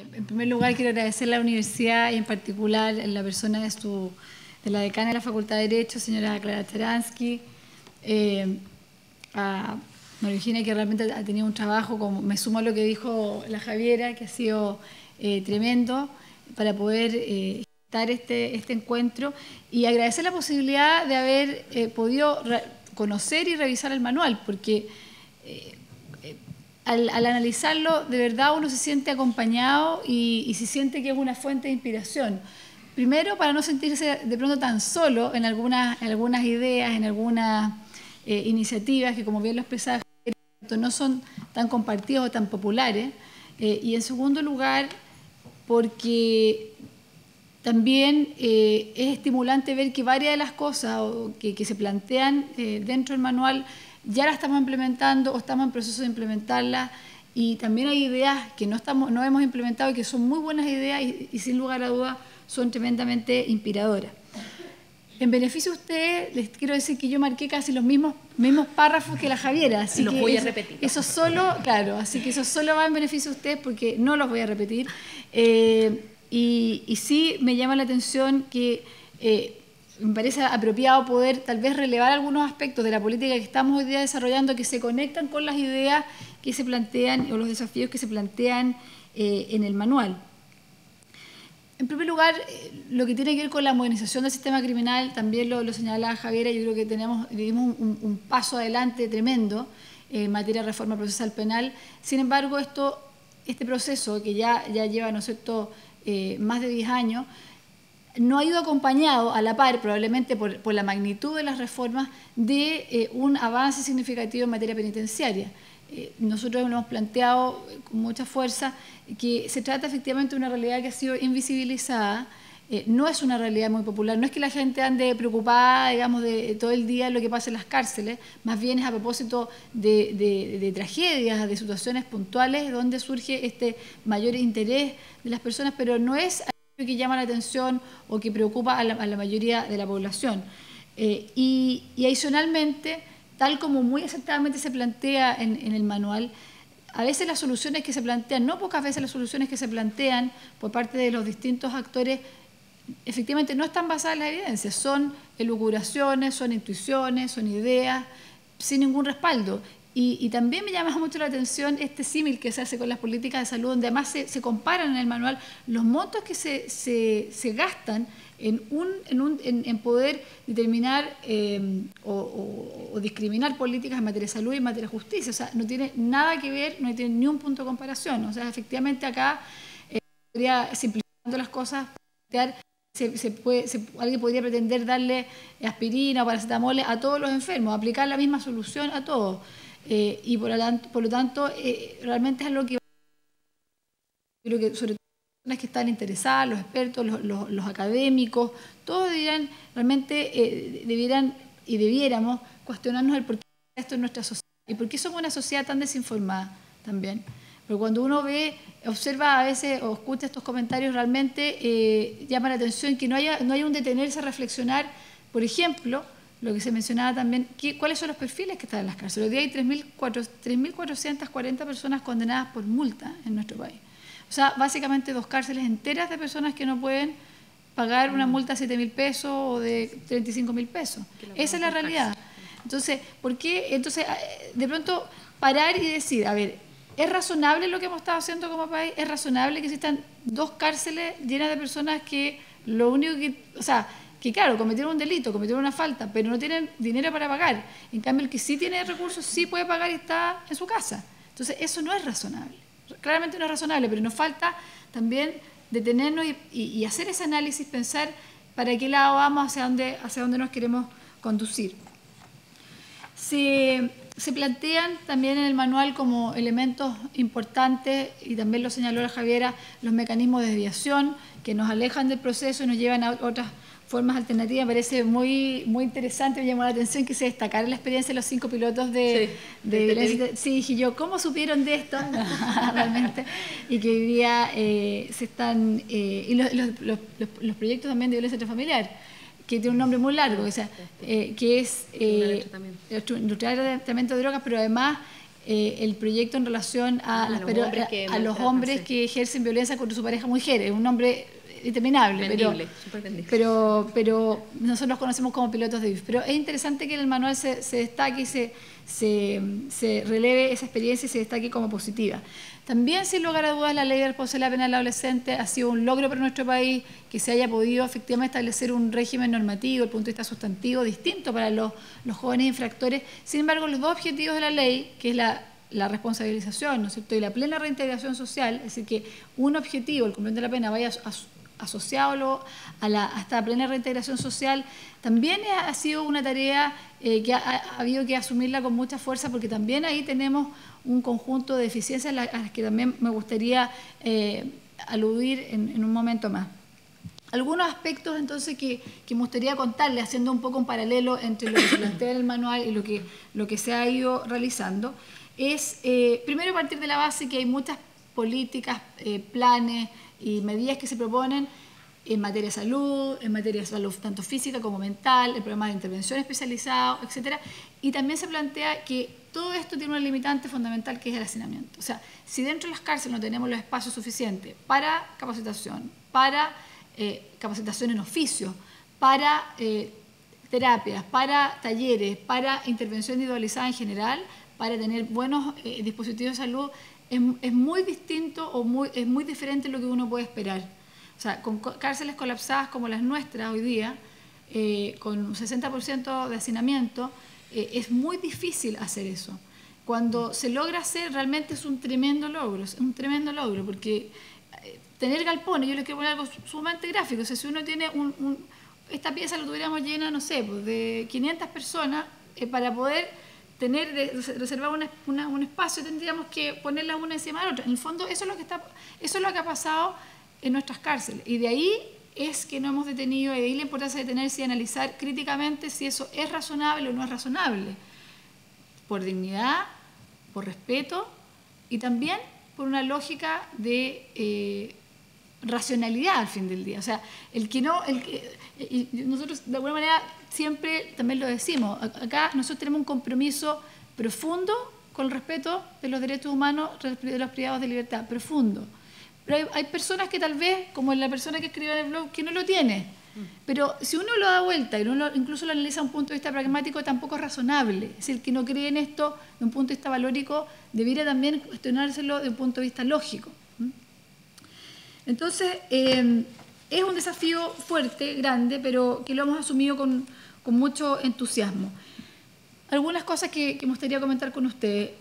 En primer lugar, quiero agradecer a la universidad y en particular en la persona de la decana de la Facultad de Derecho, señora Clara Charansky, a María Eugenia, que realmente ha tenido un trabajo, como me sumo a lo que dijo la Javiera, que ha sido tremendo para poder gestar este encuentro, y agradecer la posibilidad de haber podido conocer y revisar el manual, porque al analizarlo, de verdad uno se siente acompañado y se siente que es una fuente de inspiración. Primero, para no sentirse de pronto tan solo en algunas ideas, en algunas iniciativas que, como bien lo expresaba, no son tan compartidas o tan populares. Y en segundo lugar, porque también es estimulante ver que varias de las cosas que se plantean dentro del manual ya las estamos implementando o estamos en proceso de implementarlas, y también hay ideas que no hemos implementado y que son muy buenas ideas y sin lugar a dudas son tremendamente inspiradoras. En beneficio de ustedes, les quiero decir que yo marqué casi los mismos párrafos que la Javiera, así los voy a repetir. Eso solo, claro, así que eso solo va en beneficio de ustedes porque no los voy a repetir. Y sí me llama la atención que me parece apropiado poder tal vez relevar algunos aspectos de la política que estamos hoy día desarrollando que se conectan con las ideas que se plantean o los desafíos que se plantean en el manual. En primer lugar, lo que tiene que ver con la modernización del sistema criminal, también lo señalaba Javiera, yo creo que vivimos un paso adelante tremendo en materia de reforma procesal penal. Sin embargo, este proceso que ya lleva, ¿no es cierto?, más de 10 años, no ha ido acompañado a la par, probablemente por la magnitud de las reformas, de un avance significativo en materia penitenciaria. Nosotros hemos planteado con mucha fuerza que se trata efectivamente de una realidad que ha sido invisibilizada, no es una realidad muy popular, no es que la gente ande preocupada, digamos, de todo el día lo que pasa en las cárceles, más bien es a propósito de tragedias, de situaciones puntuales donde surge este mayor interés de las personas, pero no es algo que llama la atención o que preocupa a la mayoría de la población. Y adicionalmente, tal como muy acertadamente se plantea en el manual, a veces las soluciones que se plantean, no pocas veces las soluciones que se plantean por parte de los distintos actores, efectivamente no están basadas en la evidencia, son elucubraciones, son intuiciones, son ideas, sin ningún respaldo. Y también me llama mucho la atención este símil que se hace con las políticas de salud, donde además se comparan en el manual los montos que se gastan en poder determinar o discriminar políticas en materia de salud y en materia de justicia. O sea, no tiene nada que ver, no tiene ni un punto de comparación. O sea, efectivamente acá, simplificando las cosas, alguien podría pretender darle aspirina o paracetamol a todos los enfermos, aplicar la misma solución a todos. Y por lo tanto, realmente es algo que creo que sobre todo las personas que están interesadas, los expertos, los académicos, todos debiéramos cuestionarnos el por qué esto en nuestra sociedad y por qué somos una sociedad tan desinformada también. Pero cuando uno observa a veces o escucha estos comentarios, realmente llama la atención que no haya un detenerse a reflexionar, por ejemplo, lo que se mencionaba también, cuáles son los perfiles que están en las cárceles. Hoy día hay 3.440 personas condenadas por multa en nuestro país. O sea, básicamente 2 cárceles enteras de personas que no pueden pagar una multa de 7.000 pesos o de 35.000 pesos. Esa es la realidad. Entonces, ¿por qué? Entonces, de pronto, parar y decir, a ver, ¿es razonable lo que hemos estado haciendo como país? ¿Es razonable que existan 2 cárceles llenas de personas que lo único que... O sea, que claro, cometieron un delito, cometieron una falta, pero no tienen dinero para pagar. En cambio, el que sí tiene recursos, sí puede pagar y está en su casa. Entonces, eso no es razonable. Claramente no es razonable, pero nos falta también detenernos y hacer ese análisis, pensar para qué lado vamos, hacia dónde nos queremos conducir. Se plantean también en el manual como elementos importantes, y también lo señaló la Javiera, los mecanismos de desviación que nos alejan del proceso y nos llevan a otras formas alternativas. Me parece muy interesante, me llamó la atención que se destacara la experiencia de los 5 pilotos de violencia. Sí, dije yo, ¿cómo supieron de esto? Realmente. Y que hoy día se están... y los proyectos también de violencia intrafamiliar, que tiene un nombre muy largo, o sea, que es industrial de tratamiento de drogas, pero además el proyecto en relación a los hombres que ejercen violencia contra su pareja mujer. Es un nombre interminable, pero nosotros los conocemos como pilotos de BIF. Pero es interesante que en el manual se destaque y se releve esa experiencia y se destaque como positiva. También, sin lugar a dudas, la ley de responsabilidad penal adolescente ha sido un logro para nuestro país, que se haya podido efectivamente establecer un régimen normativo, desde el punto de vista sustantivo, distinto para los jóvenes infractores. Sin embargo, los dos objetivos de la ley, que es la responsabilización, ¿no es cierto?, y la plena reintegración social, es decir, que un objetivo, el cumplimiento de la pena, vaya asociado a esta plena reintegración social, también ha sido una tarea que ha habido que asumirla con mucha fuerza, porque también ahí tenemos un conjunto de deficiencias a las que también me gustaría aludir en un momento más. Algunos aspectos entonces que me gustaría contarles, haciendo un poco un paralelo entre lo que se plantea en el manual y lo que se ha ido realizando, es primero partir de la base que hay muchas políticas, planes y medidas que se proponen en materia de salud, tanto física como mental, el programa de intervención especializado, etc. Y también se plantea que todo esto tiene una limitante fundamental, que es el hacinamiento. O sea, si dentro de las cárceles no tenemos los espacios suficientes para capacitación, para capacitación en oficio, para terapias, para talleres, para intervención individualizada en general, para tener buenos dispositivos de salud, es muy distinto o es muy diferente de lo que uno puede esperar. O sea, con cárceles colapsadas como las nuestras hoy día, con un 60% de hacinamiento, es muy difícil hacer eso. Cuando se logra hacer, realmente es un tremendo logro, porque tener galpones, yo les quiero poner algo sumamente gráfico. O sea, si uno tiene esta pieza la tuviéramos llena, no sé, pues de 500 personas, para poder reservar un espacio, tendríamos que ponerla una encima de la otra. En el fondo, eso es lo que ha pasado en nuestras cárceles. Y de ahí es que no hemos detenido, y de ahí la importancia de detenerse y analizar críticamente si eso es razonable o no es razonable. Por dignidad, por respeto y también por una lógica de racionalidad al fin del día. O sea, y nosotros de alguna manera siempre también lo decimos, acá nosotros tenemos un compromiso profundo con el respeto de los derechos humanos de los privados de libertad, profundo. Pero hay personas que tal vez, como la persona que escribió en el blog, que no lo tiene. Pero si uno lo da vuelta y uno incluso lo analiza desde un punto de vista pragmático, tampoco es razonable. Es decir, que no cree en esto de un punto de vista valórico, debería también cuestionárselo de un punto de vista lógico. Entonces, es un desafío fuerte, grande, pero que lo hemos asumido con mucho entusiasmo. Algunas cosas que me gustaría comentar con ustedes.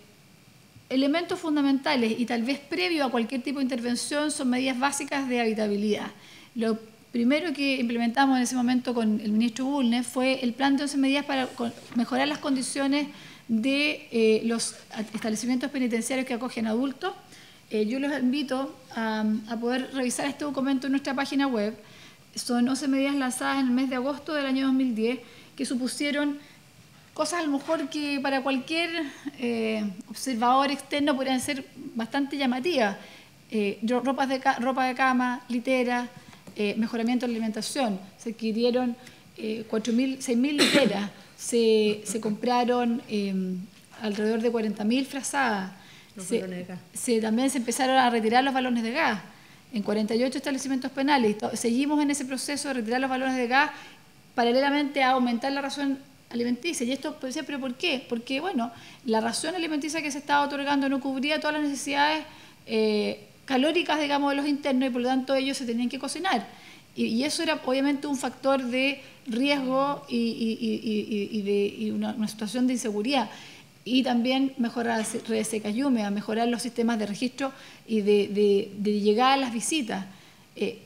Elementos fundamentales y tal vez previo a cualquier tipo de intervención son medidas básicas de habitabilidad. Lo primero que implementamos en ese momento con el ministro Bulnes fue el plan de 11 medidas para mejorar las condiciones de los establecimientos penitenciarios que acogen adultos. Yo los invito a poder revisar este documento en nuestra página web. Son 11 medidas lanzadas en el mes de agosto del año 2010 que supusieron cosas a lo mejor que para cualquier observador externo podrían ser bastante llamativas. Ropa de cama, literas, mejoramiento de la alimentación. Se adquirieron 6.000 literas, se compraron alrededor de 40.000 frazadas. También se empezaron a retirar los balones de gas en 48 establecimientos penales. Seguimos en ese proceso de retirar los balones de gas paralelamente a aumentar la ración alimenticia. Y esto puede ser, ¿pero por qué? Porque, bueno, la ración alimenticia que se estaba otorgando no cubría todas las necesidades calóricas, digamos, de los internos, y por lo tanto ellos se tenían que cocinar. Y eso era obviamente un factor de riesgo y una situación de inseguridad. Y también mejorar redes secas y húmedas, mejorar los sistemas de registro y de llegada a las visitas.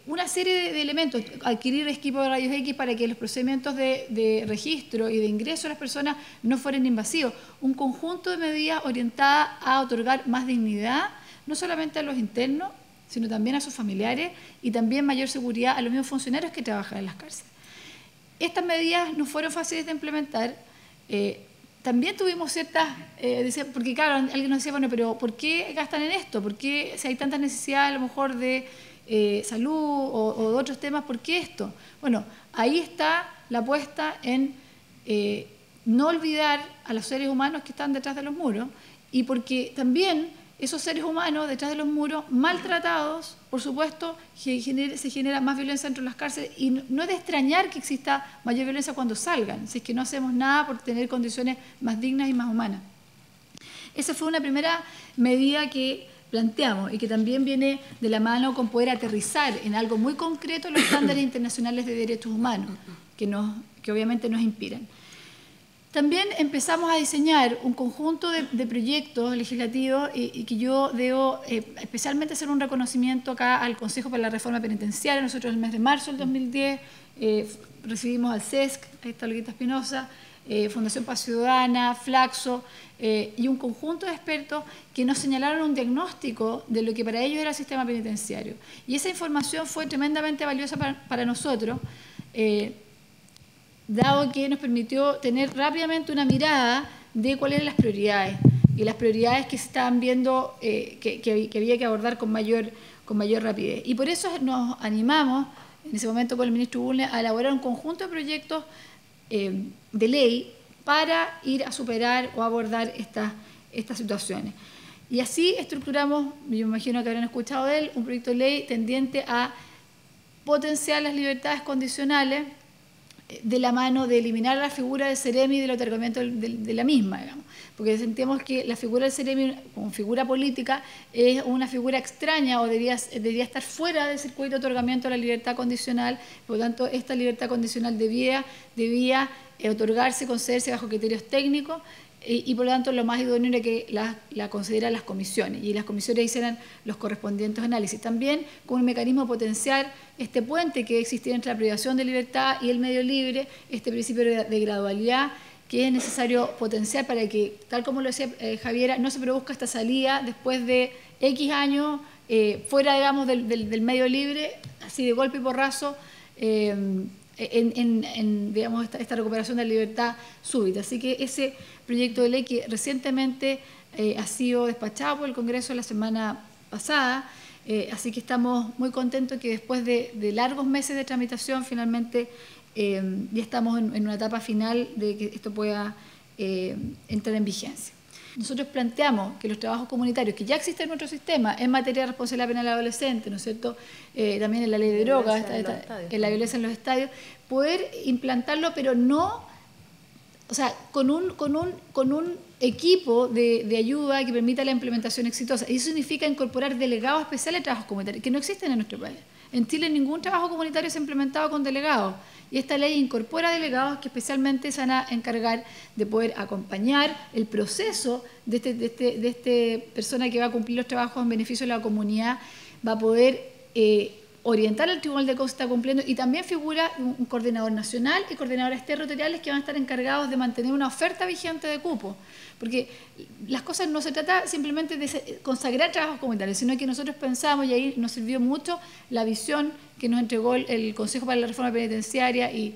Una serie de elementos, adquirir equipos de rayos X para que los procedimientos de registro y de ingreso a las personas no fueran invasivos. Un conjunto de medidas orientadas a otorgar más dignidad, no solamente a los internos, sino también a sus familiares, y también mayor seguridad a los mismos funcionarios que trabajan en las cárceles. Estas medidas no fueron fáciles de implementar. También tuvimos ciertas, porque claro, alguien nos decía, bueno, pero ¿por qué gastan en esto? ¿Por qué, si hay tantas necesidades a lo mejor de salud o de otros temas, por qué esto? Bueno, ahí está la apuesta en no olvidar a los seres humanos que están detrás de los muros y porque también esos seres humanos detrás de los muros, maltratados, por supuesto, se genera más violencia dentro de las cárceles, y no es de extrañar que exista mayor violencia cuando salgan, si es que no hacemos nada por tener condiciones más dignas y más humanas. Esa fue una primera medida que planteamos y que también viene de la mano con poder aterrizar en algo muy concreto los estándares internacionales de derechos humanos, que obviamente nos inspiran. También empezamos a diseñar un conjunto de proyectos legislativos y que yo debo especialmente hacer un reconocimiento acá al Consejo para la Reforma Penitenciaria. Nosotros en el mes de marzo del 2010 recibimos al CESC, ahí está Olguita Espinosa, Fundación Paz Ciudadana, Flaxo y un conjunto de expertos que nos señalaron un diagnóstico de lo que para ellos era el sistema penitenciario. Y esa información fue tremendamente valiosa para nosotros, dado que nos permitió tener rápidamente una mirada de cuáles eran las prioridades y las prioridades que se estaban viendo que había que abordar con mayor rapidez. Y por eso nos animamos, en ese momento con el ministro Bulnes, a elaborar un conjunto de proyectos de ley para ir a superar o abordar estas situaciones. Y así estructuramos, yo me imagino que habrán escuchado de él, un proyecto de ley tendiente a potenciar las libertades condicionales de la mano de eliminar la figura del Ceremi y del otorgamiento de la misma, digamos, porque sentimos que la figura del Ceremi como figura política es una figura extraña o debería estar fuera del circuito de otorgamiento de la libertad condicional. Por lo tanto, esta libertad condicional debía otorgarse, concederse bajo criterios técnicos y por lo tanto lo más idóneo era que la consideran las comisiones y las comisiones hicieran los correspondientes análisis. También con un mecanismo de potenciar este puente que existía entre la privación de libertad y el medio libre, este principio de gradualidad que es necesario potenciar para que, tal como lo decía Javiera, no se produzca esta salida después de X años fuera, digamos, del medio libre, así de golpe y porrazo, digamos, esta recuperación de la libertad súbita. Así que ese proyecto de ley que recientemente ha sido despachado por el Congreso la semana pasada, así que estamos muy contentos que después de largos meses de tramitación finalmente ya estamos en una etapa final de que esto pueda entrar en vigencia. Nosotros planteamos que los trabajos comunitarios que ya existen en nuestro sistema en materia de responsabilidad penal adolescente, ¿no es cierto?, también en la ley de drogas, en la violencia en los estadios, poder implantarlo, pero no, o sea, con un equipo de ayuda que permita la implementación exitosa. Y eso significa incorporar delegados especiales de trabajos comunitarios, que no existen en nuestro país. En Chile ningún trabajo comunitario se ha implementado con delegados. Y esta ley incorpora delegados que especialmente se van a encargar de poder acompañar el proceso de esta persona que va a cumplir los trabajos en beneficio de la comunidad, va a poder orientar al tribunal de cómo se está cumpliendo, y también figura un coordinador nacional y coordinadores territoriales que van a estar encargados de mantener una oferta vigente de cupos, porque las cosas no se trata simplemente de consagrar trabajos comunitarios, sino que nosotros pensamos, y ahí nos sirvió mucho la visión que nos entregó el Consejo para la Reforma Penitenciaria y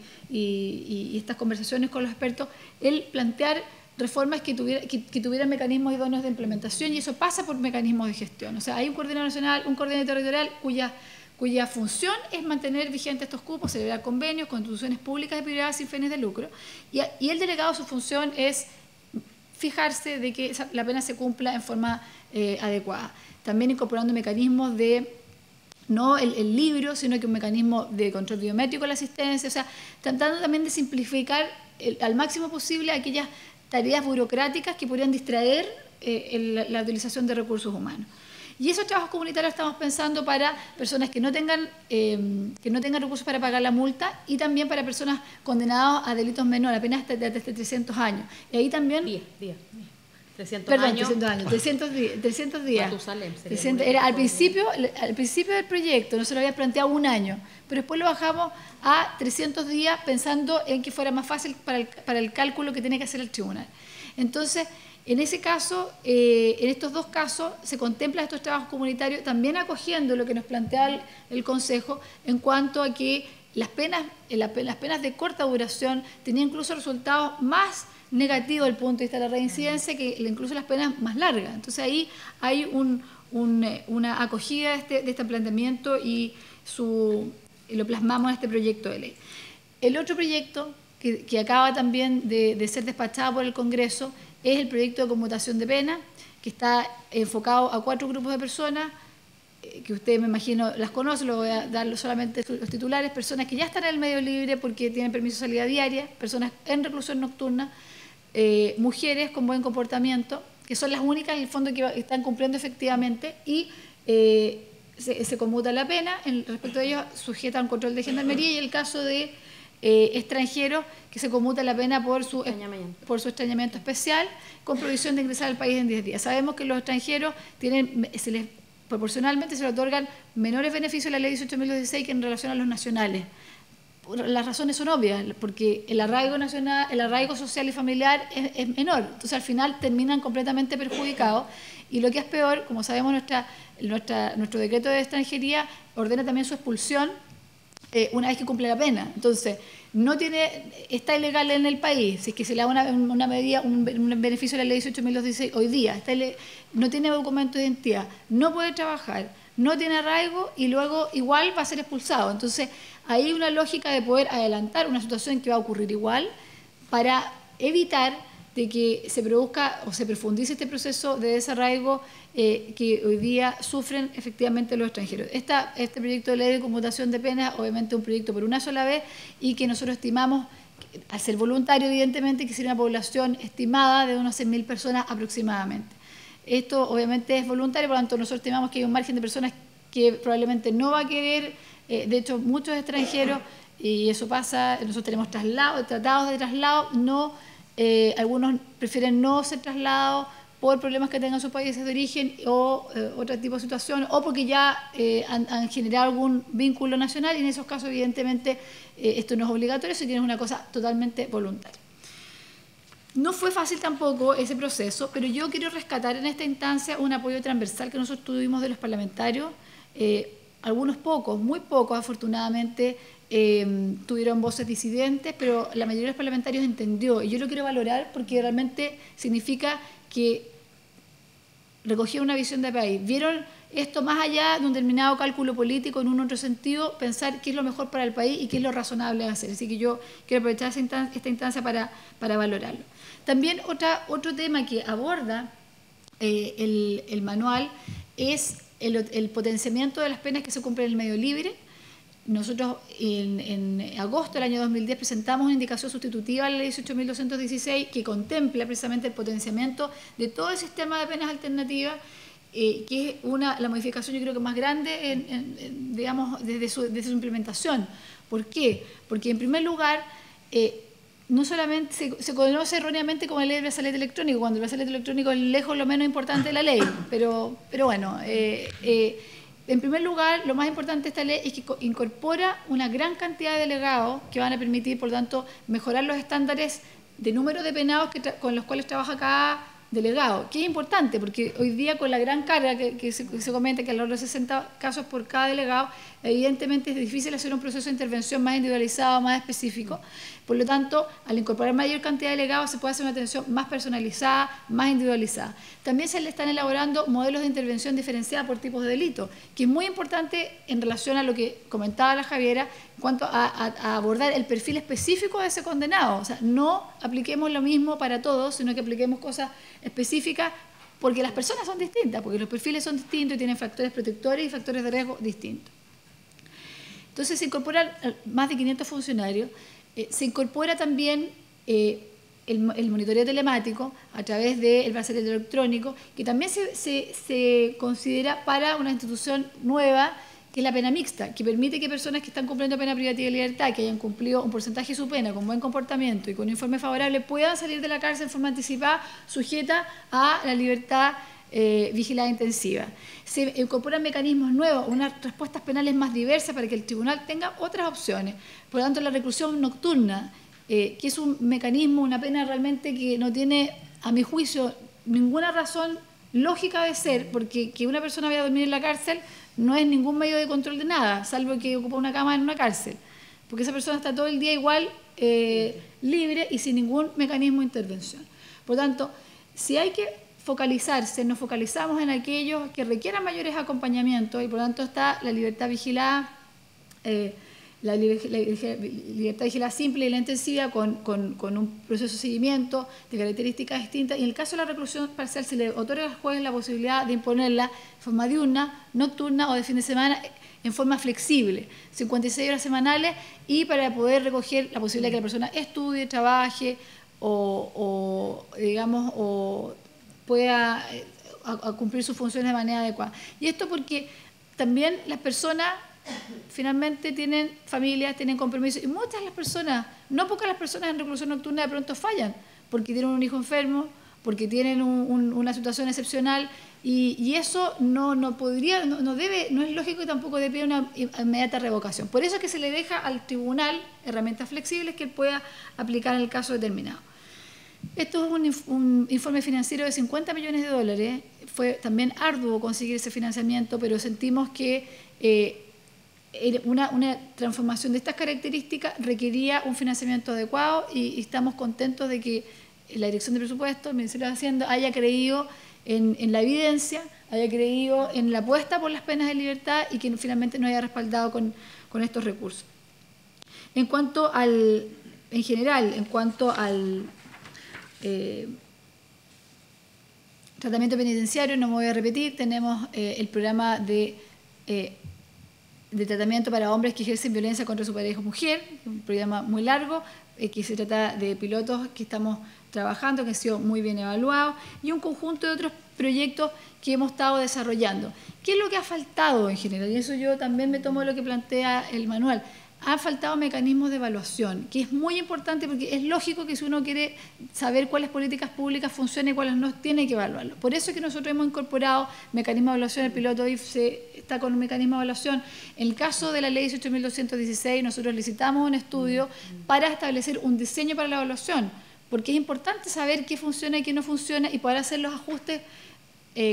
estas conversaciones con los expertos, el plantear reformas que tuvieran mecanismos idóneos de implementación, y eso pasa por mecanismos de gestión. O sea, hay un coordinador nacional, un coordinador territorial cuya función es mantener vigentes estos cupos, celebrar convenios con instituciones públicas y privadas sin fines de lucro, y el delegado, su función es fijarse de que la pena se cumpla en forma adecuada. También incorporando mecanismos de, no el libro, sino que un mecanismo de control biométrico de la asistencia, o sea, tratando también de simplificar al máximo posible aquellas tareas burocráticas que podrían distraer la utilización de recursos humanos. Y esos trabajos comunitarios estamos pensando para personas que no tengan recursos para pagar la multa, y también para personas condenadas a delitos menores, apenas hasta 300 años. Y ahí también... 300 años. 300 días. Era al principio del proyecto, nosotros habíamos planteado 1 año, pero después lo bajamos a 300 días pensando en que fuera más fácil para el cálculo que tiene que hacer el tribunal. Entonces, en ese caso, en estos dos casos, se contemplan estos trabajos comunitarios, también acogiendo lo que nos plantea el Consejo en cuanto a que las penas de corta duración tenían incluso resultados más negativos desde el punto de vista de la reincidencia que incluso las penas más largas. Entonces ahí hay una acogida de este planteamiento y lo plasmamos en este proyecto de ley. El otro proyecto que acaba también de ser despachado por el Congreso es el proyecto de conmutación de pena. que está enfocado a 4 grupos de personas, que usted, me imagino, las conoce, lo voy a dar solamente los titulares: personas que ya están en el medio libre porque tienen permiso de salida diaria, personas en reclusión nocturna, mujeres con buen comportamiento, que son las únicas en el fondo que están cumpliendo efectivamente, y se conmuta la pena. Respecto a ellos, sujeta a un control de gendarmería, y el caso de extranjeros, que se conmuta la pena por su extrañamiento especial, con prohibición de ingresar al país en 10 días. Sabemos que los extranjeros proporcionalmente se les otorgan menores beneficios de la ley 18.016 que en relación a los nacionales. Las razones son obvias, porque el arraigo nacional, el arraigo social y familiar es menor. Entonces, al final terminan completamente perjudicados. Y lo que es peor, como sabemos, nuestro decreto de extranjería ordena también su expulsión una vez que cumple la pena. Entonces, está ilegal en el país, si es que se le da una medida, un beneficio de la ley 18.016 hoy día, no tiene documento de identidad, no puede trabajar, no tiene arraigo, y luego igual va a ser expulsado. Entonces, hay una lógica de poder adelantar una situación que va a ocurrir igual, para evitar de que se produzca o se profundice este proceso de desarraigo que hoy día sufren efectivamente los extranjeros. Este proyecto de ley de conmutación de penas, obviamente un proyecto por una sola vez, y que nosotros estimamos, al ser voluntario evidentemente, que sería una población estimada de unos 100.000 personas aproximadamente. Esto obviamente es voluntario, por lo tanto nosotros estimamos que hay un margen de personas que probablemente no va a querer, de hecho muchos extranjeros, y eso pasa, nosotros tenemos tratados de traslado, algunos prefieren no ser trasladados por problemas que tengan en sus países de origen o otro tipo de situación, o porque ya han generado algún vínculo nacional, y en esos casos evidentemente esto no es obligatorio, sino que es una cosa totalmente voluntaria. No fue fácil tampoco ese proceso, pero yo quiero rescatar en esta instancia un apoyo transversal que nosotros tuvimos de los parlamentarios. Algunos pocos, muy pocos afortunadamente, tuvieron voces disidentes, pero la mayoría de los parlamentarios entendió, y yo lo quiero valorar porque realmente significa que recogieron una visión de país, vieron esto más allá de un determinado cálculo político, en un otro sentido, pensar qué es lo mejor para el país y qué es lo razonable hacer. Así que yo quiero aprovechar esta instancia para valorarlo. También otro tema que aborda el manual es el potenciamiento de las penas que se cumplen en el medio libre. Nosotros en agosto del año 2010 presentamos una indicación sustitutiva a la ley 18.216 que contempla precisamente el potenciamiento de todo el sistema de penas alternativas, que es la modificación, yo creo que más grande digamos, desde su implementación. ¿Por qué? Porque en primer lugar, no solamente se conoce erróneamente como la ley del brazalete electrónico, cuando el brazalete electrónico es lejos lo menos importante de la ley, pero bueno, en primer lugar, lo más importante de esta ley es que incorpora una gran cantidad de delegados que van a permitir, por lo tanto, mejorar los estándares de número de penados con los cuales trabaja cada delegado, que es importante, porque hoy día con la gran carga que se comenta, que alrededor de 60 casos por cada delegado, evidentemente es difícil hacer un proceso de intervención más individualizado, más específico. Por lo tanto, al incorporar mayor cantidad de delegados se puede hacer una atención más personalizada, más individualizada. También se le están elaborando modelos de intervención diferenciada por tipos de delitos, que es muy importante en relación a lo que comentaba la Javiera, en cuanto a abordar el perfil específico de ese condenado. O sea, no apliquemos lo mismo para todos, sino que apliquemos cosas específicas, porque las personas son distintas, porque los perfiles son distintos y tienen factores protectores y factores de riesgo distintos. Entonces se incorporan más de 500 funcionarios, se incorpora también el monitoreo telemático a través del brazalete electrónico, que también se considera para una institución nueva, que es la pena mixta, que permite que personas que están cumpliendo pena privativa de libertad, que hayan cumplido un porcentaje de su pena con buen comportamiento y con un informe favorable, puedan salir de la cárcel en forma anticipada, sujeta a la libertad vigilada intensiva. Se incorporan mecanismos nuevos, unas respuestas penales más diversas para que el tribunal tenga otras opciones. Por lo tanto, la reclusión nocturna, que es un mecanismo, una pena realmente que no tiene, a mi juicio, ninguna razón lógica de ser, porque que una persona vaya a dormir en la cárcel no es ningún medio de control de nada, salvo que ocupa una cama en una cárcel, porque esa persona está todo el día igual libre y sin ningún mecanismo de intervención. Por lo tanto, si hay que focalizarse, nos focalizamos en aquellos que requieran mayores acompañamientos, y por lo tanto está la libertad vigilada la libertad vigilada simple y la intensiva con un proceso de seguimiento de características distintas. Y en el caso de la reclusión parcial se le otorga al juez la posibilidad de imponerla de forma diurna, nocturna o de fin de semana en forma flexible, 56 horas semanales, y para poder recoger la posibilidad de que la persona estudie, trabaje o digamos, o pueda a cumplir sus funciones de manera adecuada. Y esto porque también las personas finalmente tienen familias, tienen compromisos, y muchas de las personas, no pocas las personas en reclusión nocturna de pronto fallan, porque tienen un hijo enfermo, porque tienen una situación excepcional, y eso no es lógico y tampoco debe una inmediata revocación. Por eso es que se le deja al tribunal herramientas flexibles que él pueda aplicar en el caso determinado. Esto es un informe financiero de 50 millones de dólares. Fue también arduo conseguir ese financiamiento, pero sentimos que una transformación de estas características requería un financiamiento adecuado, y estamos contentos de que la Dirección de Presupuestos, el Ministerio de Hacienda, haya creído en la evidencia, haya creído en la apuesta por las penas de libertad y que finalmente nos haya respaldado con estos recursos. En cuanto al tratamiento penitenciario, no me voy a repetir, tenemos el programa de tratamiento para hombres que ejercen violencia contra su pareja o mujer, un programa muy largo, que se trata de pilotos que estamos trabajando, que han sido muy bien evaluados, y un conjunto de otros proyectos que hemos estado desarrollando. ¿Qué es lo que ha faltado en general? Y eso yo también me tomo de lo que plantea el manual. Han faltado mecanismos de evaluación, que es muy importante porque es lógico que si uno quiere saber cuáles políticas públicas funcionan y cuáles no, tiene que evaluarlo. Por eso es que nosotros hemos incorporado mecanismos de evaluación. El piloto IFSE está con un mecanismo de evaluación. En el caso de la ley 18.216, nosotros licitamos un estudio para establecer un diseño para la evaluación, porque es importante saber qué funciona y qué no funciona y poder hacer los ajustes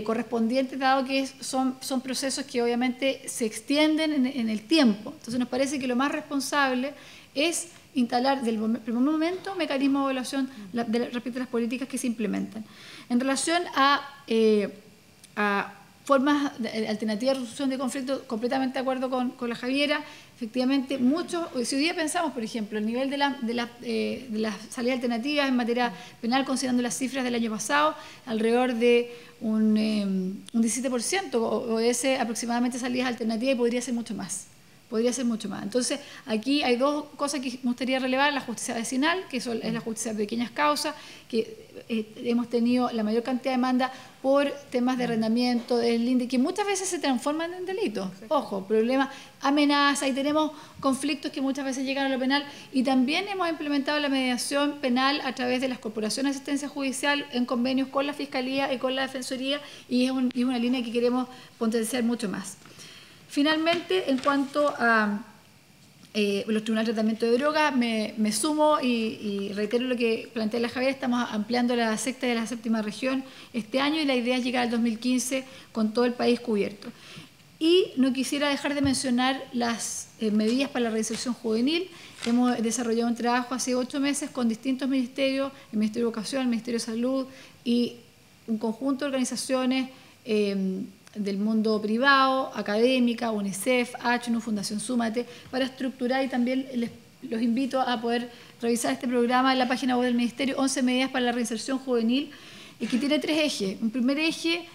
correspondientes, dado que son procesos que obviamente se extienden en el tiempo. Entonces nos parece que lo más responsable es instalar desde el primer momento mecanismos de evaluación respecto a las políticas que se implementan. En relación a formas alternativas de resolución de conflictos, completamente de acuerdo con la Javiera. Efectivamente, si hoy día pensamos, por ejemplo, el nivel de las salidas alternativas en materia penal, considerando las cifras del año pasado, alrededor de un 17% obedece aproximadamente salidas alternativas, y podría ser mucho más. Entonces, aquí hay dos cosas que me gustaría relevar: la justicia vecinal, que es la justicia de pequeñas causas, que hemos tenido la mayor cantidad de demandas por temas de arrendamiento, que muchas veces se transforman en delitos. Ojo, problemas, amenazas, y tenemos conflictos que muchas veces llegan a lo penal. Y también hemos implementado la mediación penal a través de las corporaciones de asistencia judicial en convenios con la Fiscalía y con la Defensoría, y es una línea que queremos potenciar mucho más. Finalmente, en cuanto a los tribunales de tratamiento de drogas, me sumo y reitero lo que plantea la Javier. Estamos ampliando la sexta y la séptima región este año, y la idea es llegar al 2015 con todo el país cubierto. Y no quisiera dejar de mencionar las medidas para la reinserción juvenil. Hemos desarrollado un trabajo hace 8 meses con distintos ministerios, el Ministerio de Educación, el Ministerio de Salud y un conjunto de organizaciones del mundo privado, académica, UNICEF, ACNUR, Fundación Súmate, para estructurar, y también los invito a poder revisar este programa en la página web del Ministerio, 11 medidas para la reinserción juvenil, y que tiene 3 ejes. Un primer eje,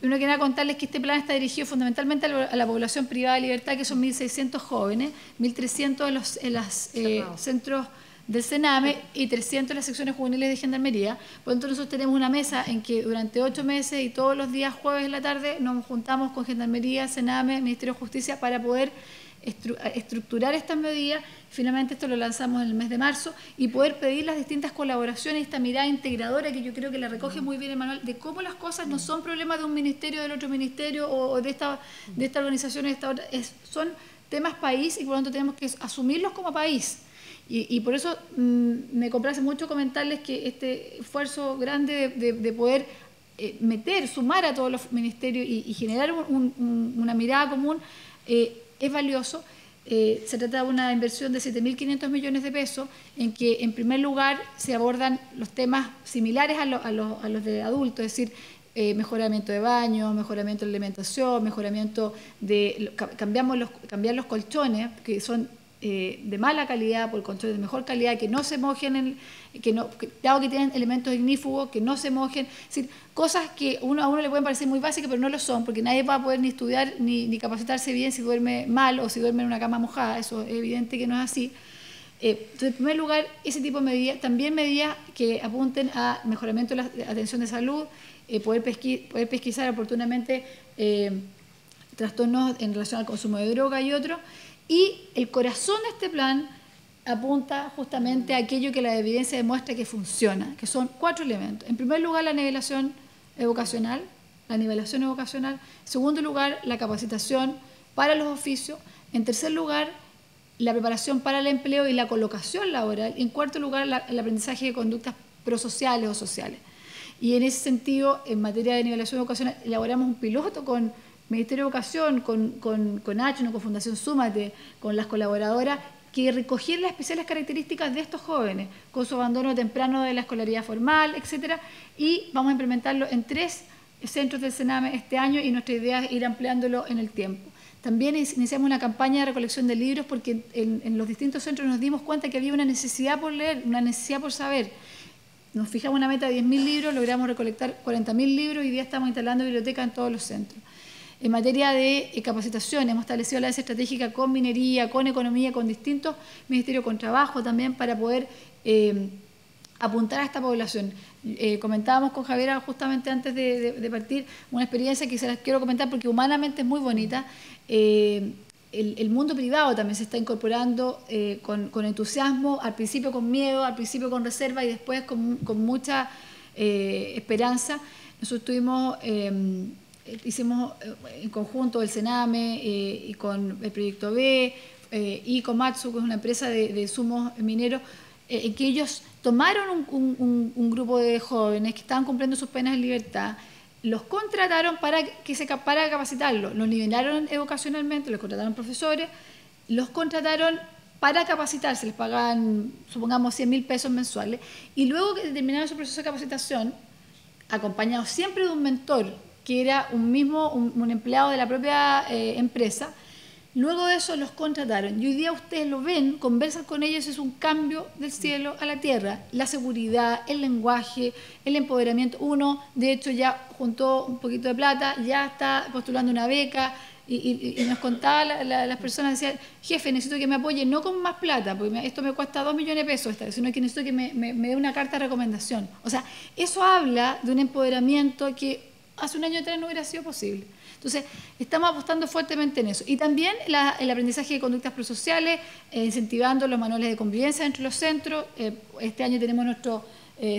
uno que nada contarles que este plan está dirigido fundamentalmente a la población privada de libertad, que son 1.600 jóvenes, 1.300 en los centros del Sename y 300 en las secciones juveniles de Gendarmería. Por lo tanto, nosotros tenemos una mesa en que durante 8 meses y todos los días jueves en la tarde nos juntamos con Gendarmería, Sename, Ministerio de Justicia, para poder estructurar estas medidas. Finalmente esto lo lanzamos en el mes de marzo, y poder pedir las distintas colaboraciones, esta mirada integradora que yo creo que la recoge muy bien el manual, de cómo las cosas no son problemas de un ministerio, del otro ministerio, o de esta organización, de esta otra, son temas país, y por lo tanto tenemos que asumirlos como país. Y por eso me complace mucho comentarles que este esfuerzo grande de poder sumar a todos los ministerios y generar una mirada común es valioso. Se trata de una inversión de 7.500 millones de pesos, en que en primer lugar se abordan los temas similares a los de adultos, es decir, mejoramiento de baños, mejoramiento de alimentación, cambiar los colchones, que son de mala calidad por colchones de mejor calidad, que no se mojen, dado que tienen elementos ignífugos, que no se mojen. Es decir, cosas que a uno le pueden parecer muy básicas, pero no lo son, porque nadie va a poder ni estudiar ni capacitarse bien si duerme mal o si duerme en una cama mojada. Eso es evidente que no es así. Entonces, en primer lugar, ese tipo de medidas, también medidas que apunten a mejoramiento de la atención de salud, poder pesquisar oportunamente trastornos en relación al consumo de droga y otros. Y el corazón de este plan apunta justamente a aquello que la evidencia demuestra que funciona, que son 4 elementos. En primer lugar, la nivelación vocacional. En segundo lugar, la capacitación para los oficios. En tercer lugar, la preparación para el empleo y la colocación laboral. Y en cuarto lugar, el aprendizaje de conductas prosociales o sociales. Y en ese sentido, en materia de nivelación vocacional, elaboramos un piloto con Ministerio de Educación, con ACHNO, con Fundación Súmate, con las colaboradoras, que recogían las especiales características de estos jóvenes, con su abandono temprano de la escolaridad formal, etcétera, y vamos a implementarlo en 3 centros del Sename este año y nuestra idea es ir ampliándolo en el tiempo. También iniciamos una campaña de recolección de libros porque en los distintos centros nos dimos cuenta que había una necesidad por leer, una necesidad por saber. Nos fijamos una meta de 10.000 libros, logramos recolectar 40.000 libros y hoy día estamos instalando bibliotecas en todos los centros. En materia de capacitación, hemos establecido la alianza estratégica con minería, con economía, con distintos ministerios, con trabajo también para poder apuntar a esta población. Comentábamos con Javiera justamente antes de partir una experiencia que se las quiero comentar porque humanamente es muy bonita. El mundo privado también se está incorporando con entusiasmo, al principio con miedo, al principio con reserva y después con mucha esperanza. Nosotros hicimos en conjunto el Sename y con el Proyecto B y Komatsu, que es una empresa de insumos mineros, en que ellos tomaron un grupo de jóvenes que estaban cumpliendo sus penas en libertad, los contrataron para capacitarlos, los nivelaron educacionalmente, los contrataron profesores, los contrataron para capacitarse, les pagaban, supongamos, 100.000 pesos mensuales, y luego que terminaron su proceso de capacitación, acompañados siempre de un mentor, que era un empleado de la propia empresa. Luego de eso los contrataron y hoy día ustedes lo ven, conversan con ellos, es un cambio del cielo a la tierra. La seguridad, el lenguaje, el empoderamiento. Uno, de hecho, ya juntó un poquito de plata, ya está postulando una beca y nos contaba las personas, decían, jefe, necesito que me apoye, no con más plata, porque esto me cuesta 2 millones de pesos, sino que necesito que me dé una carta de recomendación. O sea, eso habla de un empoderamiento que hace un año atrás no hubiera sido posible. Entonces, estamos apostando fuertemente en eso. Y también el aprendizaje de conductas prosociales, incentivando los manuales de convivencia entre los centros. Este año tenemos nuestro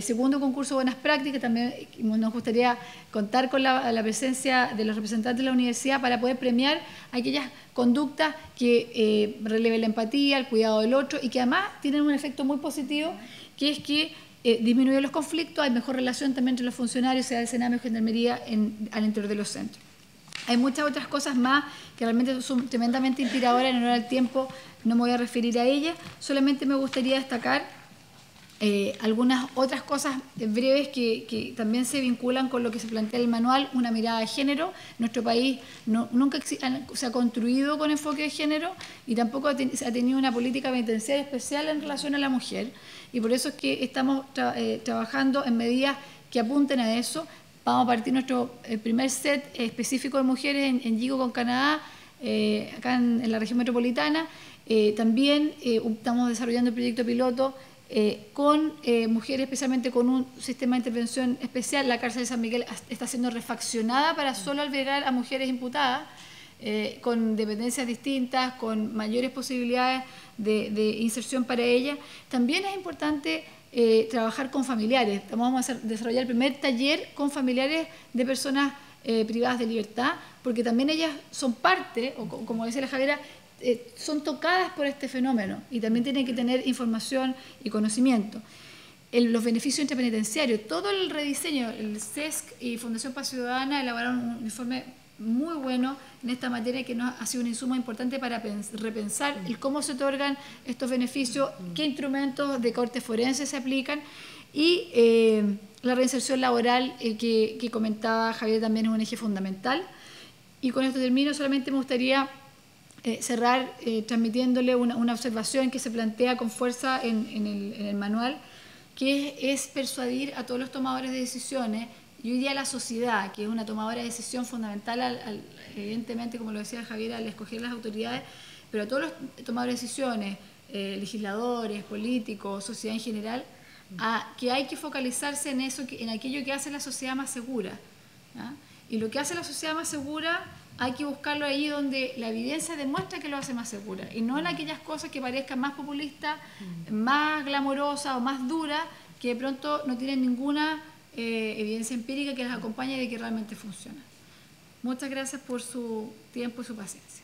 segundo concurso de buenas prácticas. También nos gustaría contar con la presencia de los representantes de la universidad para poder premiar aquellas conductas que releven la empatía, el cuidado del otro y que además tienen un efecto muy positivo, que es que disminuye los conflictos, hay mejor relación también entre los funcionarios, sea del Sename o Gendarmería, al interior de los centros. Hay muchas otras cosas más que realmente son tremendamente inspiradoras, en honor al tiempo no me voy a referir a ellas, solamente me gustaría destacar algunas otras cosas breves que también se vinculan con lo que se plantea en el manual, una mirada de género. Nuestro país nunca se ha construido con enfoque de género y tampoco se ha tenido una política penitenciaria especial en relación a la mujer y por eso es que estamos trabajando en medidas que apunten a eso. Vamos a partir nuestro primer set específico de mujeres en Yigo con Canadá, acá en la región metropolitana. También estamos desarrollando el proyecto piloto con mujeres, especialmente con un sistema de intervención especial. La cárcel de San Miguel está siendo refaccionada para solo albergar a mujeres imputadas, con dependencias distintas, con mayores posibilidades de inserción para ellas. También es importante trabajar con familiares. Vamos a desarrollar el primer taller con familiares de personas privadas de libertad, porque también ellas son parte, o como decía la Javiera, son tocadas por este fenómeno y también tienen que tener información y conocimiento. Los beneficios interpenitenciarios, todo el rediseño, el CESC y Fundación Paz Ciudadana elaboraron un informe muy bueno en esta materia que nos ha sido un insumo importante para repensar el cómo se otorgan estos beneficios, qué instrumentos de corte forense se aplican Y la reinserción laboral que comentaba Javier también es un eje fundamental. Y con esto termino, solamente me gustaría cerrar transmitiéndole una observación que se plantea con fuerza en el manual, que es persuadir a todos los tomadores de decisiones y hoy día la sociedad, que es una tomadora de decisión fundamental, evidentemente, como lo decía Javier, al escoger las autoridades, pero a todos los tomadores de decisiones, legisladores, políticos, sociedad en general, que hay que focalizarse en eso, en aquello que hace la sociedad más segura. Y lo que hace la sociedad más segura hay que buscarlo ahí donde la evidencia demuestra que lo hace más segura y no en aquellas cosas que parezcan más populistas, más glamorosas o más duras, que de pronto no tienen ninguna evidencia empírica que las acompañe de que realmente funciona. Muchas gracias por su tiempo y su paciencia.